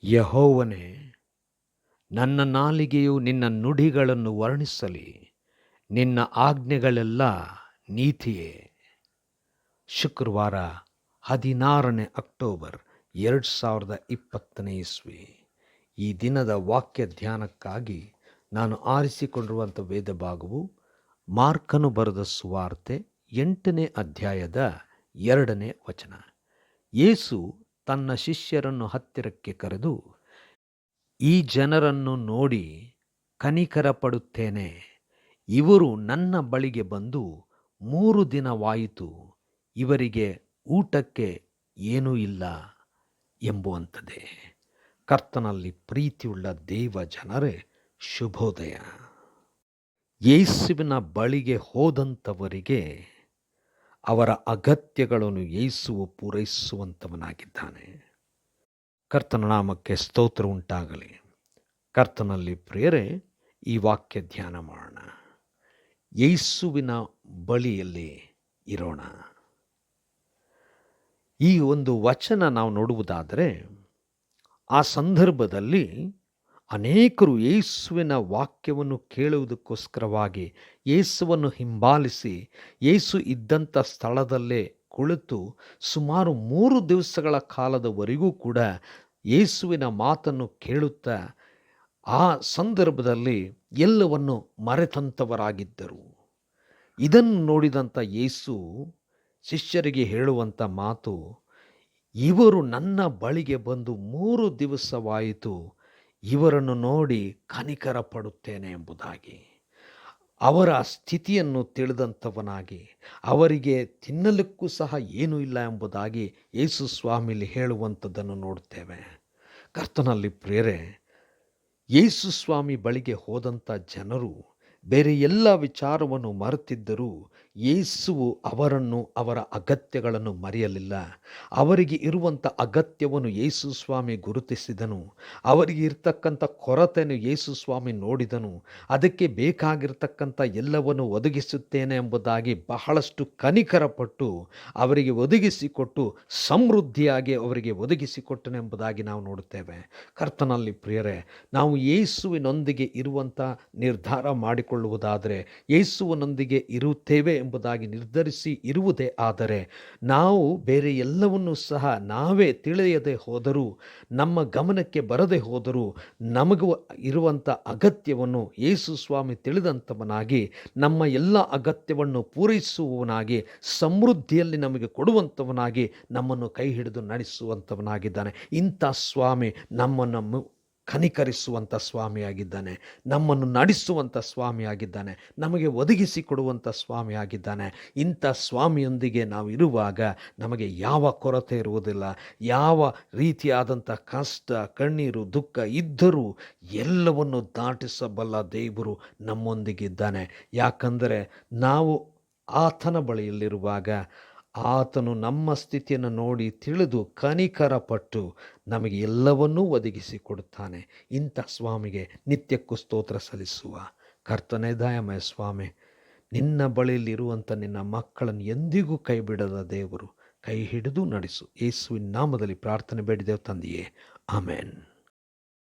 ಯೆಹೋವನೇ, ನನ್ನ ನಾಲಿಗೆಯು ನಿನ್ನ ನುಡಿಗಳನ್ನು ವರ್ಣಿಸಲಿ. ನಿನ್ನ ಆಜ್ಞೆಗಳೆಲ್ಲ ನೀತಿಯೇ. ಶುಕ್ರವಾರ 16ನೇ ಅಕ್ಟೋಬರ್ 2020 ಇಸ್ವಿ. ಈ ದಿನದ ವಾಕ್ಯ ಧ್ಯಾನಕ್ಕಾಗಿ ನಾನು ಆರಿಸಿಕೊಂಡಿರುವಂಥ ವೇದ ಭಾಗವು ಮಾರ್ಕನು ಬರೆದ ಸುವಾರ್ತೆ 8ನೇ ಅಧ್ಯಾಯದ 2ನೇ ವಚನ. ಯೇಸು ತನ್ನ ಶಿಷ್ಯರನ್ನು ಹತ್ತಿರಕ್ಕೆ ಕರೆದು, ಈ ಜನರನ್ನು ನೋಡಿ ಕನಿಕರ ಪಡುತ್ತೇನೆ. ಇವರು ನನ್ನ ಬಳಿಗೆ ಬಂದು 3 ದಿನವಾಯಿತು, ಇವರಿಗೆ ಊಟಕ್ಕೆ ಏನೂ ಇಲ್ಲ ಎಂಬುವಂಥದ್ದೇ. ಕರ್ತನಲ್ಲಿ ಪ್ರೀತಿಯುಳ್ಳ ದೇವ ಜನರೇ, ಶುಭೋದಯ. ಯೇಸುವಿನ ಬಳಿಗೆ ಹೋದಂಥವರಿಗೆ ಅವರ ಅಗತ್ಯಗಳನ್ನು ಯೇಸುವು ಪೂರೈಸುವಂಥವನಾಗಿದ್ದಾನೆ. ಕರ್ತನ ನಾಮಕ್ಕೆ ಸ್ತೋತ್ರ ಉಂಟಾಗಲಿ. ಕರ್ತನಲ್ಲಿ ಪ್ರಿಯರೇ, ಈ ವಾಕ್ಯ ಧ್ಯಾನ ಮಾಡೋಣ. ಯೇಸುವಿನ ಬಳಿಯಲ್ಲಿ ಇರೋಣ. ಈ ಒಂದು ವಚನ ನಾವು ನೋಡುವುದಾದರೆ, ಆ ಸಂದರ್ಭದಲ್ಲಿ ಅನೇಕರು ಯೇಸುವಿನ ವಾಕ್ಯವನ್ನು ಕೇಳುವುದಕ್ಕೋಸ್ಕರವಾಗಿ ಯೇಸುವನ್ನು ಹಿಂಬಾಲಿಸಿ ಯೇಸು ಇದ್ದಂಥ ಸ್ಥಳದಲ್ಲೇ ಕುಳಿತು ಸುಮಾರು 3 ದಿವಸಗಳ ಕಾಲದವರೆಗೂ ಕೂಡ ಯೇಸುವಿನ ಮಾತನ್ನು ಕೇಳುತ್ತಾ ಆ ಸಂದರ್ಭದಲ್ಲಿ ಎಲ್ಲವನ್ನು ಮರೆತಂಥವರಾಗಿದ್ದರು. ಇದನ್ನು ನೋಡಿದಂಥ ಯೇಸು ಶಿಷ್ಯರಿಗೆ ಹೇಳುವಂಥ ಮಾತು, ಇವರು ನನ್ನ ಬಳಿಗೆ ಬಂದು 3 ದಿವಸವಾಯಿತು, ಇವರನ್ನು ನೋಡಿ ಕನಿಕರ ಪಡುತ್ತೇನೆ ಎಂಬುದಾಗಿ. ಅವರ ಸ್ಥಿತಿಯನ್ನು ತಿಳಿದಂಥವನಾಗಿ, ಅವರಿಗೆ ತಿನ್ನಲಿಕ್ಕೂ ಸಹ ಏನೂ ಇಲ್ಲ ಎಂಬುದಾಗಿ ಯೇಸು ಸ್ವಾಮಿಲಿ ಹೇಳುವಂಥದ್ದನ್ನು ನೋಡ್ತೇವೆ. ಕರ್ತನಲ್ಲಿ ಪ್ರಿಯರೇ, ಯೇಸು ಸ್ವಾಮಿ ಬಳಿಗೆ ಹೋದಂಥ ಜನರು ಬೇರೆ ಎಲ್ಲ ವಿಚಾರವನ್ನು ಮರೆತಿದ್ದರೂ ಯೇಸುವು ಅವರನ್ನು, ಅವರ ಅಗತ್ಯಗಳನ್ನು ಮರೆಯಲಿಲ್ಲ. ಅವರಿಗೆ ಇರುವಂಥ ಅಗತ್ಯವನ್ನು ಯೇಸು ಸ್ವಾಮಿ ಗುರುತಿಸಿದನು. ಅವರಿಗೆ ಇರ್ತಕ್ಕಂಥ ಕೊರತೆಯನ್ನು ಯೇಸು ಸ್ವಾಮಿ ನೋಡಿದನು. ಅದಕ್ಕೆ ಬೇಕಾಗಿರ್ತಕ್ಕಂಥ ಎಲ್ಲವನ್ನು ಒದಗಿಸುತ್ತೇನೆ ಎಂಬುದಾಗಿ ಬಹಳಷ್ಟು ಕನಿಕರಪಟ್ಟು ಅವರಿಗೆ ಒದಗಿಸಿಕೊಟ್ಟು ಸಮೃದ್ಧಿಯಾಗಿ ಅವರಿಗೆ ಒದಗಿಸಿಕೊಟ್ಟನೆಂಬುದಾಗಿ ನಾವು ನೋಡುತ್ತೇವೆ. ಕರ್ತನಲ್ಲಿ ಪ್ರಿಯರೇ, ನಾವು ಯೇಸುವಿನೊಂದಿಗೆ ಇರುವಂಥ ನಿರ್ಧಾರ ಮಾಡಿಕೊಳ್ಳುವುದಾದರೆ, ಯೇಸುವಿನೊಂದಿಗೆ ಇರುತ್ತೇವೆ ಎಂಬುದಾಗಿ ನಿರ್ಧರಿಸಿ ಇರುವುದೇ ಆದರೆ, ನಾವು ಬೇರೆ ಎಲ್ಲವನ್ನೂ ಸಹ ನಾವೇ ತಿಳಿಯದೆ ಹೋದರೂ, ನಮ್ಮ ಗಮನಕ್ಕೆ ಬರದೆ ಹೋದರೂ, ನಮಗೂ ಇರುವಂಥ ಅಗತ್ಯವನ್ನು ಯೇಸು ಸ್ವಾಮಿ ತಿಳಿದಂಥವನಾಗಿ ನಮ್ಮ ಎಲ್ಲ ಅಗತ್ಯವನ್ನು ಪೂರೈಸುವವನಾಗಿ ಸಮೃದ್ಧಿಯಲ್ಲಿ ನಮಗೆ ಕೊಡುವಂಥವನಾಗಿ ನಮ್ಮನ್ನು ಕೈ ಹಿಡಿದು ನಡೆಸುವಂಥವನಾಗಿದ್ದಾನೆ. ಇಂಥ ಸ್ವಾಮಿ ನಮ್ಮನ್ನು ಕನಿಕರಿಸುವಂಥ ಸ್ವಾಮಿಯಾಗಿದ್ದಾನೆ, ನಮ್ಮನ್ನು ನಡೆಸುವಂಥ ಸ್ವಾಮಿಯಾಗಿದ್ದಾನೆ, ನಮಗೆ ಒದಗಿಸಿ ಕೊಡುವಂಥ ಸ್ವಾಮಿಯಾಗಿದ್ದಾನೆ. ಇಂಥ ಸ್ವಾಮಿಯೊಂದಿಗೆ ನಾವು ಇರುವಾಗ ನಮಗೆ ಯಾವ ಕೊರತೆ ಇರುವುದಿಲ್ಲ. ಯಾವ ರೀತಿಯಾದಂಥ ಕಷ್ಟ, ಕಣ್ಣೀರು, ದುಃಖ ಇದ್ದರೂ ಎಲ್ಲವನ್ನು ದಾಟಿಸಬಲ್ಲ ದೇವರು ನಮ್ಮೊಂದಿಗಿದ್ದಾನೆ. ಯಾಕಂದರೆ ನಾವು ಆತನ ಬಳಿಯಲ್ಲಿರುವಾಗ ಆತನು ನಮ್ಮ ಸ್ಥಿತಿಯನ್ನು ನೋಡಿ ತಿಳಿದು ಕನಿಕರಪಟ್ಟು ನಮಗೆ ಎಲ್ಲವನ್ನೂ ಒದಗಿಸಿಕೊಡುತ್ತಾನೆ. ಇಂಥ ಸ್ವಾಮಿಗೆ ನಿತ್ಯಕ್ಕೂ ಸ್ತೋತ್ರ ಸಲ್ಲಿಸುವ. ಕರ್ತನೇ ದಯಾಮಯ ಸ್ವಾಮಿ, ನಿನ್ನ ಬಳಿಯಲ್ಲಿರುವಂಥ ನಿನ್ನ ಮಕ್ಕಳನ್ನು ಎಂದಿಗೂ ಕೈ ಬಿಡದ ದೇವರು, ಕೈ ಹಿಡಿದು ನಡೆಸು. ಯೇಸುವಿನ ನಾಮದಲ್ಲಿ ಪ್ರಾರ್ಥನೆ ಬೇಡಿದೆವು ತಂದೆಯೇ, ಆಮೆನ್.